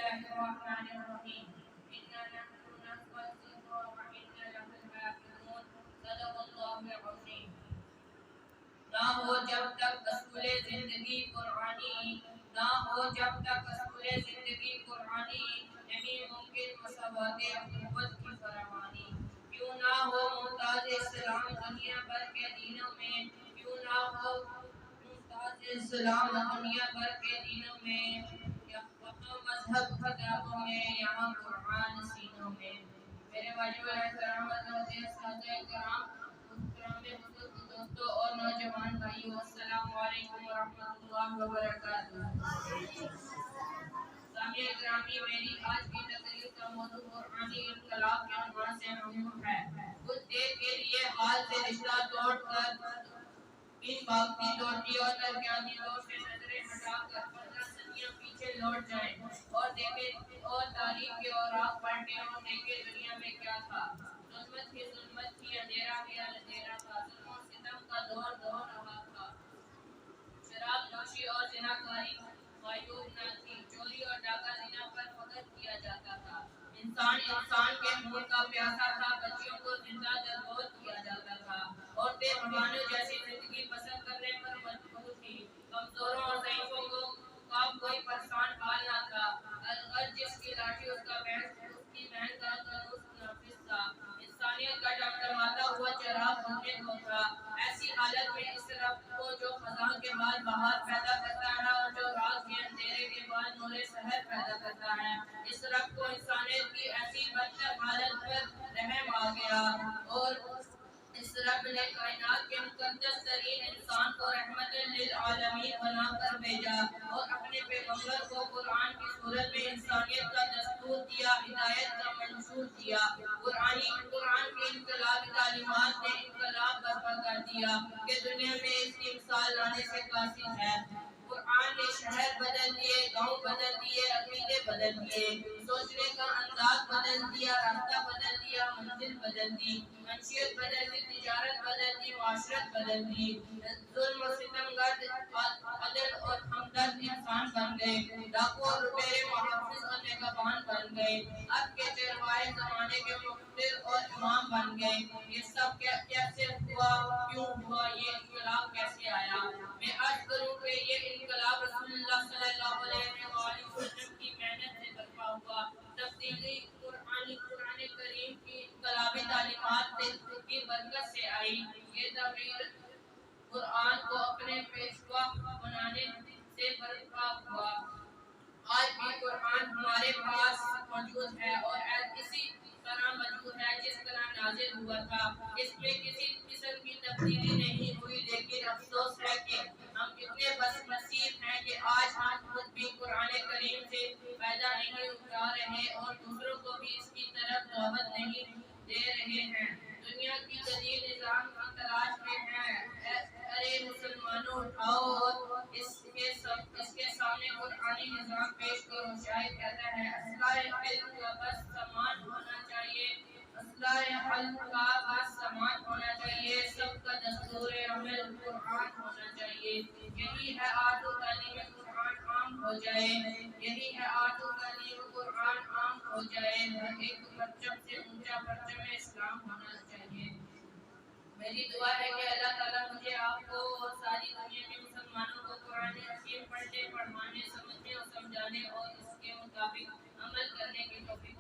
الله الرحمن الرحيم إنا نحن نزل الذكر وإنا له لحافظون صدق الله العظيم. نہ ہو جب تک اصول زندگی قرآنی، نہ ہو جب تک اصول زندگی قرآنی، نہیں ممکن مساوات اخوت کی فراوانی. کیوں نہ ہو ممتاز اسلام دنیا بھر کے دینوں میں، کیوں نہ ہو ممتاز اسلام دنیا بھر کے دینوں میں، وہاں مذہب کتابوں میں، یہاں قرآن سینوں میں. میرے واجب احترام حضرات اساتذہ کرام، محترم بزرگ دوستوں اور نوجوان بھائیوں، السلام علیکم ورحمۃ اللہ وبرکاتہ. سامعین گرامی، میری آج کی تقریر کا موضوع قرآنی انقلاب کے عنوان سے ممنوع ہے. کچھ دیر کے لیے حال سے رشتہ توڑ کر ان باقی لوٹی اور ترقیاتی دور سے نظریں ہٹا کر 15 صدیاں پیچھے لوٹ جائیں اور دیکھیں اور تاریخ کے اوراق پلٹیں اور دیکھیں دنیا میں کیا تھا. ظلمت ہی ظلمت تھی، اندھیرا ہی اندھیرا تھا، ظلم و ستم کا دور دور رہا تھا. شراب نوشی اور زناکاری معیوب نہ تھی، چوری اور ڈاکہ زنا پر فخر کیا جاتا تھا. انسان کے خون کا پیاسا تھا، بچیوں کو زندہ جلوہ کیا جاتا تھا. عورتیں بھگوانوں جیسی زندگی پسند کرنے پر مجبور تھی. کمزوروں اور ضعیفوں کا کوئی پریشان حال نہ تھا. ہر جس کی لاٹھی اس کی بہن کا قانون نافذ تھا. انسانیت کا ٹمٹماتا ہوا چراغ بننے کو تھا. ایسی حالت میں اس رب کو جو خزاں کے بعد بہار پیدا کرتا ہے اور جو رات کے اندھیرے کے بعد نور سحر پیدا کرتا ہے، اس رب کو انسانیت کی ایسی بدتر حالت پر رحم آ گیا اور اس رب نے کائنات کے مقدس ترین انسان کو رحمت للعالمین بنا کر بھیجا اور اپنے پیغمبر کو قرآن کی صورت میں انسانیت کا دستور دیا، ہدایت کا منشور دیا. قرآن کی انقلابی تعلیمات نے انقلاب برپا کر دیا کہ دنیا میں اس کی مثال لانے سے قاصر ہے. قرآن نے شہر بدل دیے، گاؤں بدل دیے، عقیدے بدل دیے، سوچنے کا انداز بدل دیا، راستہ بدل دیا، منزل بدل دی، منشیت بدل دی، تجارت بدل دی، معاشرت بدل دی. ظلم و ستمگرد عدل اور ہمدرد انسان بن گئے، ڈاکو اور لٹیرے محافظ اور نگہبان بن گئے، اب کے چرواہے زمانے کے مقتدر اور امام بن گئے. یہ سب کیسے ہوا، کیوں ہوا، یہ انقلاب کیسے آیا؟ میں عرض کروں کہ یہ انقلاب رسول اللہ صلی اللہ علیہ وآلہ وسلم کی محنت سے برپا ہوا. تبدیلی قرآن کریم کی انقلابی تعلیمات کی برکت سے آئی. یہ تغیر قرآن کو اپنے پیشوا بنانے سے برپا ہوا. آج بھی قرآن ہمارے پاس موجود ہے اور اسی طرح موجود ہے جس طرح نازل ہوا تھا. اس میں کسی قسم کی تبدیلی نہیں ہوئی، لیکن افسوس ہے کہ ہم اتنے بد نصیب ہیں کہ آج ہم خود بھی قرآن کریم سے فائدہ نہیں اٹھا رہے اور دوسروں کو بھی اس کی طرف دعوت نہیں دے رہے ہیں. دنیا کی جدید نظام کی تلاش میں ہیں. ارے مسلمانوں، اٹھاؤ اور اس کے سامنے قرآنی نظام پیش کرو. شاید کہتا ہے اسلحہ علم کا بس سامان ہونا چاہیے، اسلحہ علم کا بس سامان ہونا چاہیے، سب کا دستور عمل قرآن ہونا چاہیے. یہی ہے آرزو تعلیم قرآن عام ہو جائے، یہی ہے آرزو تعلیم قرآن عام ہو جائے. ہر ایک پرچم سے اونچا پرچم اسلام ہونا چاہیے. میری دعا ہے کہ اللہ تعالیٰ مجھے، آپ کو اور ساری دنیا کے مسلمانوں کو قرآن حکیم پڑھنے، پڑھوانے، سمجھنے اور سمجھانے اور اس کے مطابق عمل کرنے کی توفیق